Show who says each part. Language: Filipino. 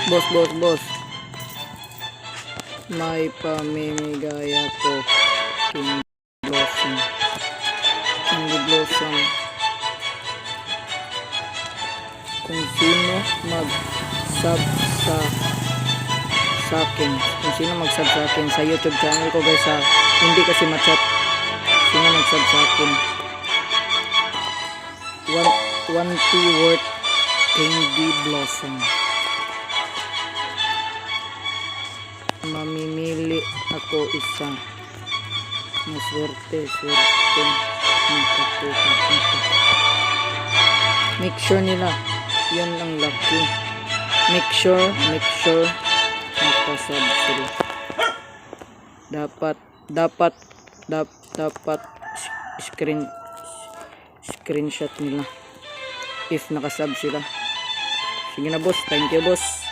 Speaker 1: Boss. May pamimigay ako. Candy Blossom. Kung sino mag-sub sa akin. Kung sino mag-sub sa akin sa YouTube channel ko guys ha. Hindi kasi ma-chat. Sino mag-sub sa akin. 1P worth Candy Blossom. Mamimili ako isa. Maswerte makakuha ito. Make sure nila yan ang lucky. Make sure makasub sila. Dapat screenshot nila if nakasub sila. Sige na boss, thank you boss.